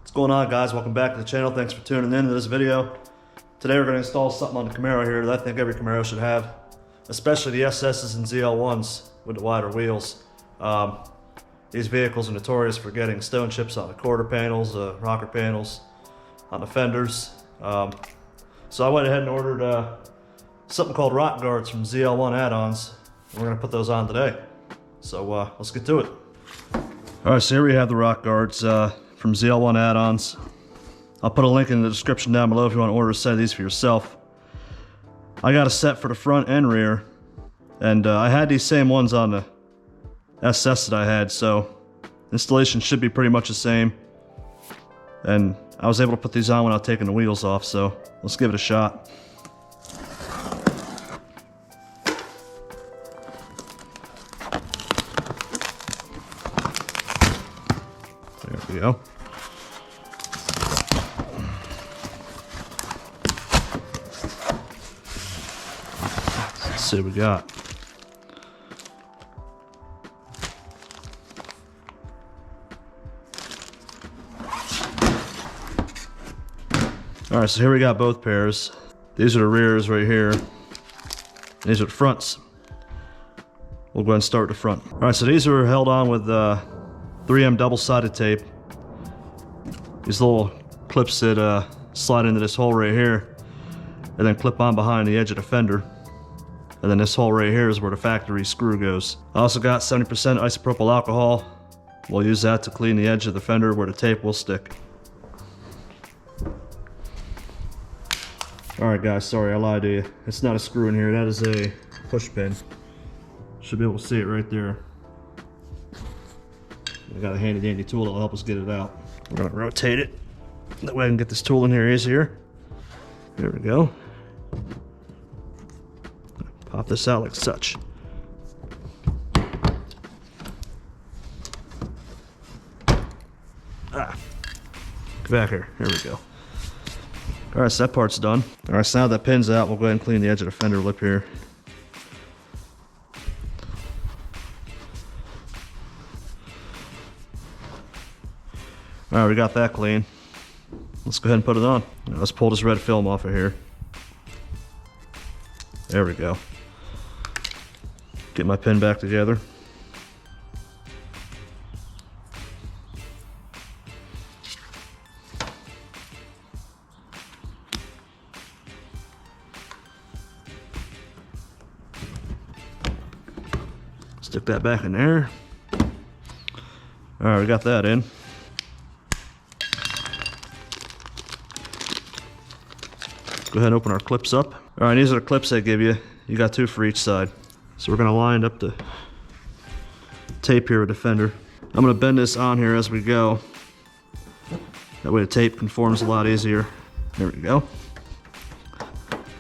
What's going on, guys? Welcome back to the channel. Thanks for tuning in to this video. Today we're going to install something on the Camaro here that I think every Camaro should have, especially the SS's and ZL1s with the wider wheels. These vehicles are notorious for getting stone chips on the quarter panels, rocker panels, on the fenders. So I went ahead and ordered something called rock guards from ZL1 add-ons. We're going to put those on today. So let's get to it. Alright, so here we have the rock guards from ZL1 add-ons. I'll put a link in the description down below if you want to order a set of these for yourself. I got a set for the front and rear, and I had these same ones on the SS that I had, so installation should be pretty much the same. And I was able to put these on without taking the wheels off, so let's give it a shot. There we go. Let's see what we got. Alright, so here we got both pairs. These are the rears right here. These are the fronts. We'll go ahead and start the front. Alright, so these are held on with 3M double-sided tape. These little clips that slide into this hole right here and then clip on behind the edge of the fender. And then this hole right here is where the factory screw goes. I also got 70% isopropyl alcohol. We'll use that to clean the edge of the fender where the tape will stick. Alright guys, sorry I lied to you. It's not a screw in here, that is a push pin. Should be able to see it right there. I got a handy dandy tool that'll help us get it out. We're gonna rotate it. That way I can get this tool in here easier. There we go. Pop this out like such. Get back here. Here we go. Alright, so that part's done. Alright, so now that pin's out, we'll go ahead and clean the edge of the fender lip here. Alright, we got that clean. Let's go ahead and put it on. Now, let's pull this red film off of here. There we go. Get my pin back together. Stick that back in there. Alright, we got that in. Go ahead and open our clips up. Alright, these are the clips they give you. You got 2 for each side. So we're going to line up the tape here with the fender. I'm going to bend this on here as we go. That way the tape conforms a lot easier. There we go.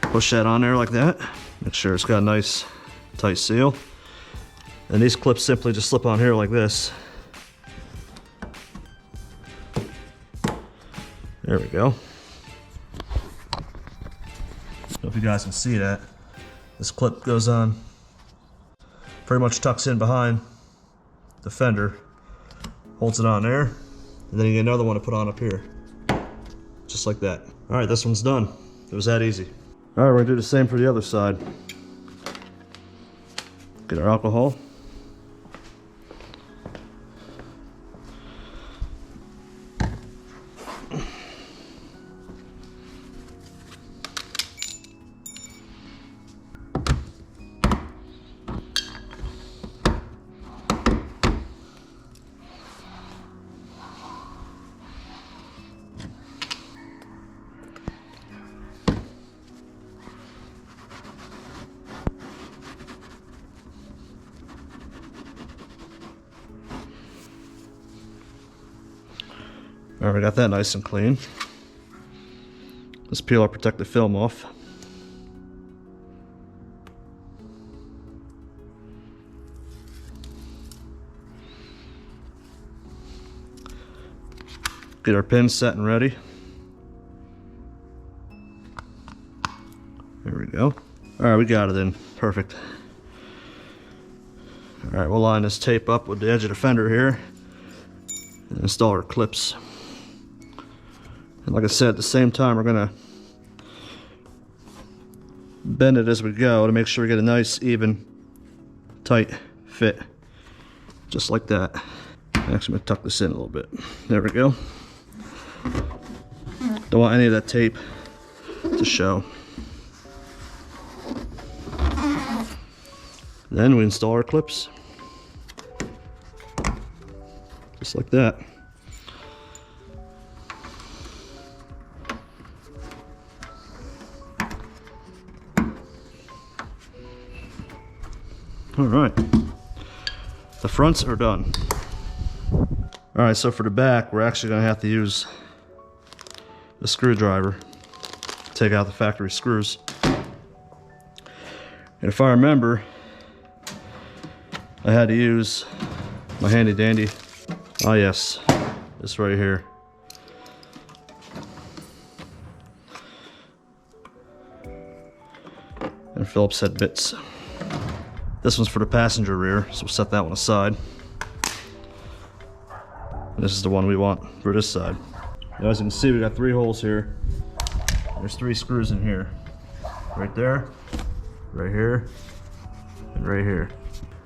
Push that on there like that. Make sure it's got a nice tight seal. And these clips simply just slip on here like this. There we go. I don't know if you guys can see that. This clip goes on, pretty much tucks in behind the fender, holds it on there, and then you get another one to put on up here. Just like that. Alright, this one's done. It was that easy. Alright, we're going to do the same for the other side. Get our alcohol. Alright, we got that nice and clean. Let's peel our protective film off. Get our pins set and ready. There we go. Alright, we got it in. Perfect. Alright, we'll line this tape up with the edge of the fender here and install our clips. And like I said, at the same time, we're gonna bend it as we go to make sure we get a nice, even, tight fit. Just like that. Actually, I'm gonna tuck this in a little bit. There we go. Don't want any of that tape to show. Then we install our clips. Just like that. All right, the fronts are done. All right, so for the back, we're actually gonna have to use a screwdriver to take out the factory screws. And if I remember, I had to use my handy dandy, oh yes, this right here. And Phillips head bits. This one's for the passenger rear, so we'll set that one aside. And this is the one we want for this side. Now, as you can see, we got 3 holes here. There's 3 screws in here. Right there, right here, and right here.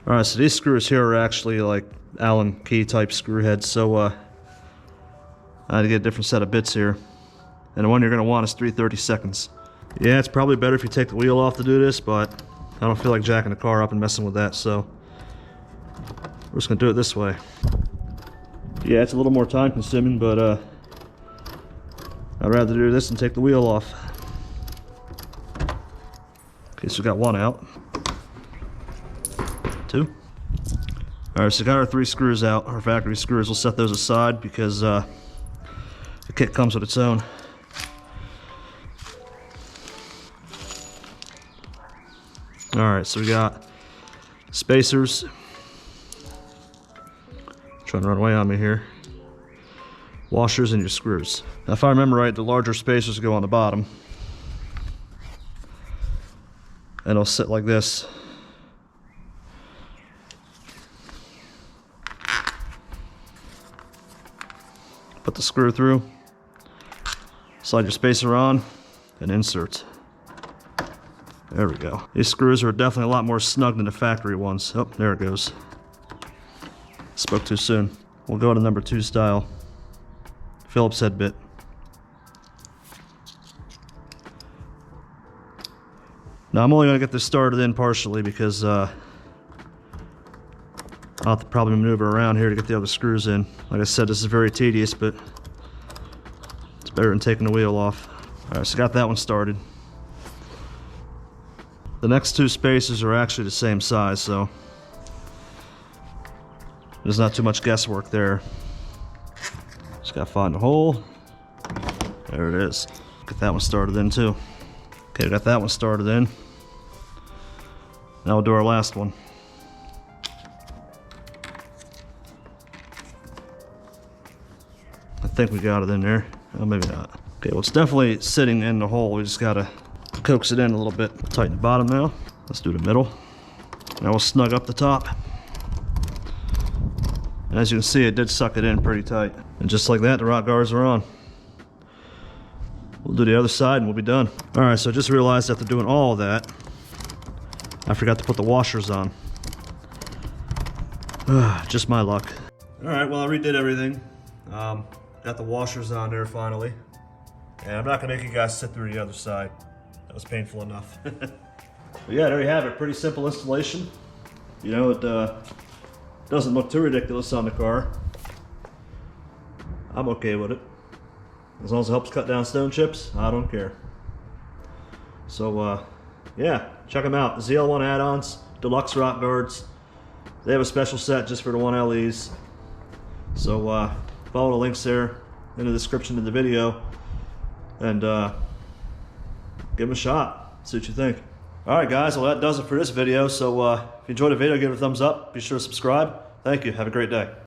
All right, so these screws here are actually like Allen key type screw heads, so I had to get a different set of bits here. And the one you're gonna want is 3/32. Yeah, it's probably better if you take the wheel off to do this, but I don't feel like jacking the car up and messing with that, so we're just gonna do it this way. Yeah, it's a little more time consuming, but I'd rather do this and take the wheel off. Okay, so we got 1 out. 2. All right, so we got our 3 screws out, our factory screws. We'll set those aside because the kit comes with its own. All right, so we got spacers. Trying to run away on me here. Washers and your screws. Now, if I remember right, the larger spacers go on the bottom. And it'll sit like this. Put the screw through. Slide your spacer on and insert. There we go. These screws are definitely a lot more snug than the factory ones. Oh, there it goes. Spoke too soon. We'll go to number 2 style. Phillips head bit. Now I'm only going to get this started in partially because I'll have to probably maneuver around here to get the other screws in. Like I said, this is very tedious, but it's better than taking the wheel off. Alright, so got that one started. The next 2 spacers are actually the same size, so there's not too much guesswork there. Just gotta find a hole. There it is. Get that one started in too. Okay, got that one started in. Now we'll do our last one. I think we got it in there. Oh, maybe not. Okay, well, it's definitely sitting in the hole. We just gotta coax it in a little bit. Tighten the bottom now. Let's do the middle. Now we'll snug up the top. And as you can see, it did suck it in pretty tight. And just like that, the rock guards are on. We'll do the other side and we'll be done. All right, so I just realized after doing all of that, I forgot to put the washers on. Just my luck. All right, well, I redid everything. Got the washers on there finally. And I'm not gonna make you guys sit through the other side. That was painful enough. But yeah, there you have it. Pretty simple installation. You know, it doesn't look too ridiculous on the car. I'm okay with it. As long as it helps cut down stone chips, I don't care. So yeah, check them out. ZL1 add-ons, deluxe rock guards. They have a special set just for the 1LEs. So follow the links there in the description of the video and give them a shot. See what you think. Alright guys, well that does it for this video. So if you enjoyed the video, give it a thumbs up. Be sure to subscribe. Thank you. Have a great day.